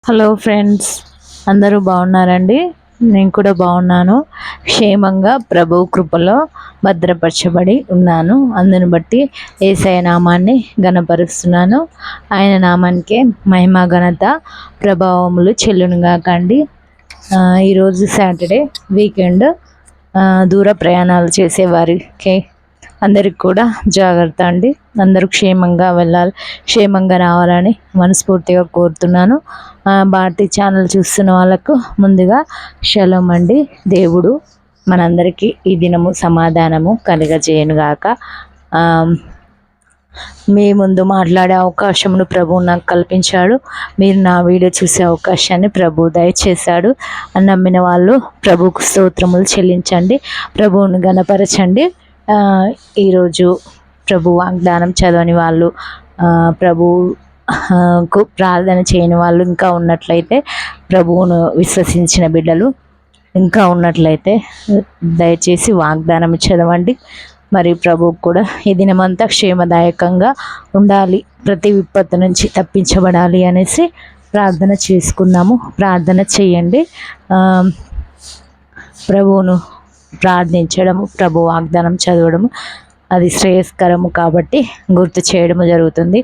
Hello friends, అందరూ బాగున్నారండి? నేను కూడా బాగున్నాను. క్షేమంగా ప్రభు కృపలో భద్రపరచబడి ఉన్నాను. అందుని బట్టి యేసయ్య నామాన్ని ఘనపరుస్తున్నాను. ఆయన నామానికే మహిమ ఘనత ప్రభావములు చెల్లునుగాకండి. ఈరోజు సాటర్డే వీకెండ్. దూర ప్రయాణాలు చేసేవారికి అందరికి కూడా జాగ్రత్త అండి. అందరూ క్షేమంగా వెళ్ళాలి, క్షేమంగా రావాలని మనస్ఫూర్తిగా కోరుతున్నాను. భారతి ఛానల్ చూస్తున్న వాళ్ళకు ముందుగా షలోం అండి. దేవుడు మనందరికీ ఈ దినము సమాధానము కలుగజేయనుగాక. మీ ముందు మాట్లాడే అవకాశమును ప్రభువు నాకు కల్పించాడు. మీరు నా వీడియో చూసే అవకాశాన్ని ప్రభు దయచేశాడు. నమ్మిన వాళ్ళు ప్రభువుకు స్తోత్రములు చెల్లించండి, ప్రభువును గణపరచండి. ఈరోజు ప్రభు వాగ్దానం చదవని వాళ్ళు, ప్రభువుకు ప్రార్థన చేయని వాళ్ళు ఇంకా ఉన్నట్లయితే, ప్రభువును విశ్వసించిన బిడ్డలు ఇంకా ఉన్నట్లయితే దయచేసి వాగ్దానం చదవండి. మరి ప్రభువు కూడా ఈ దినమంతా క్షేమదాయకంగా ఉండాలి, ప్రతి విపత్తు నుంచి తప్పించబడాలి అనేసి ప్రార్థన చేసుకున్నాము. ప్రార్థన చేయండి. ప్రభువును ప్రార్థించడము, ప్రభు వాగ్దానం చదవడము అది శ్రేయస్కరము కాబట్టి గుర్తు చేయడము జరుగుతుంది.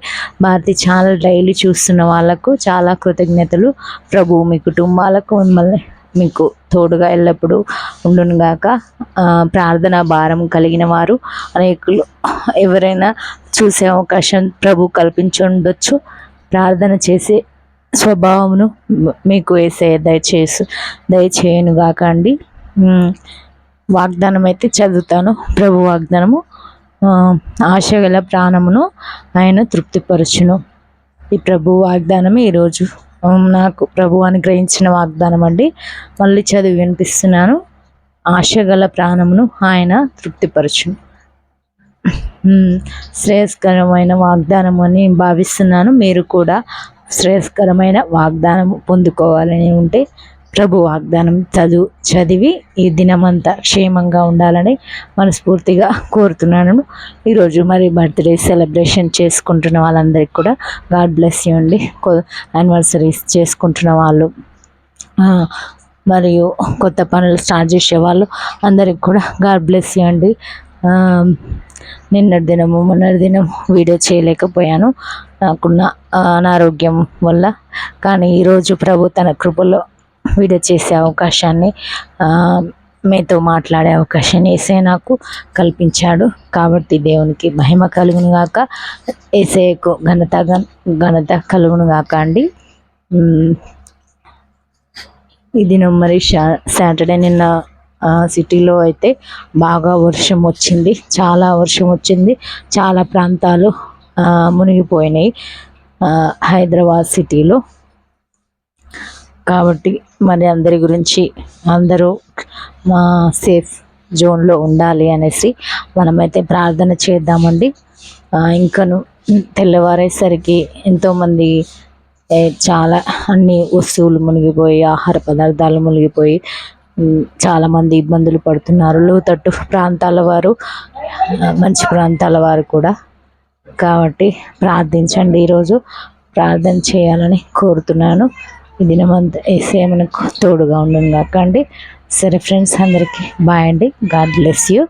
భారతి ఛానల్ డైలీ చూస్తున్న వాళ్ళకు చాలా కృతజ్ఞతలు. ప్రభు మీ కుటుంబాలకు మిమ్మల్ని మీకు తోడుగా ఎల్లప్పుడూ ఉండునుగాక. ప్రార్థన భారం కలిగిన వారు అనేకులు ఎవరైనా చూసే అవకాశం ప్రభు కల్పించి ఉండొచ్చు. ప్రార్థన చేసే స్వభావమును మీకు వేసే దయచేయనుగాక అండి. వాగ్దానం అయితే చదువుతాను. ప్రభు వాగ్దానము, ఆశగల ప్రాణమును ఆయన తృప్తిపరచును. ఈ ప్రభు వాగ్దానమే ఈరోజు నాకు ప్రభు అనుగ్రహించిన వాగ్దానం అండి. మళ్ళీ చదివి వినిపిస్తున్నాను. ఆశగల ప్రాణమును ఆయన తృప్తిపరచును. శ్రేయస్కరమైన వాగ్దానం అని భావిస్తున్నాను. మీరు కూడా శ్రేయస్కరమైన వాగ్దానం పొందుకోవాలని ఉంటే ప్రభు వాగ్దానం చదివి ఈ దినమంతా క్షేమంగా ఉండాలని మనస్ఫూర్తిగా కోరుతున్నాను. ఈరోజు మరి బర్త్డే సెలబ్రేషన్ చేసుకుంటున్న వాళ్ళందరికీ కూడా గాడ్ బ్లెస్ యూ అండి. యానివర్సరీస్ చేసుకుంటున్న వాళ్ళు మరియు కొత్త పనులు స్టార్ట్ చేసే వాళ్ళు అందరికి కూడా గాడ్ బ్లెస్ యూ అండి. మొన్నటి దినము వీడియో చేయలేకపోయాను నాకున్న అనారోగ్యం వల్ల. కానీ ఈరోజు ప్రభు తన కృపలో వీడియో చేసే అవకాశాన్ని, మీతో మాట్లాడే అవకాశాన్ని యేసయ్య నాకు కల్పించాడు. కాబట్టి దేవునికి మహిమ కలుగును గాక, యేసయ్యకు ఘనత కలుగును గాక అండి. ఈ దినం మరి సాటర్డే నిన్న సిటీలో అయితే బాగా వర్షం వచ్చింది, చాలా వర్షం వచ్చింది. చాలా ప్రాంతాలు మునిగిపోయినాయి హైదరాబాద్ సిటీలో. కాబట్టి మరి అందరి గురించి అందరూ సేఫ్ జోన్లో ఉండాలి అనేసి మనమైతే ప్రార్థన చేద్దామండి. ఇంకను తెల్లవారేసరికి ఎంతోమంది చాలా అన్ని వస్తువులు మునిగిపోయి, ఆహార పదార్థాలు మునిగిపోయి చాలామంది ఇబ్బందులు పడుతున్నారు. లోతట్టు ప్రాంతాల వారు, మంచి ప్రాంతాల వారు కూడా. కాబట్టి ప్రార్థించండి. ఈరోజు ప్రార్థన చేయాలని కోరుతున్నాను. ఈ దినమంతా యేసయ్య మనకు తోడుగా ఉండును గాక అండి. సరే ఫ్రెండ్స్, అందరికీ బాయ్ అండి. God bless you.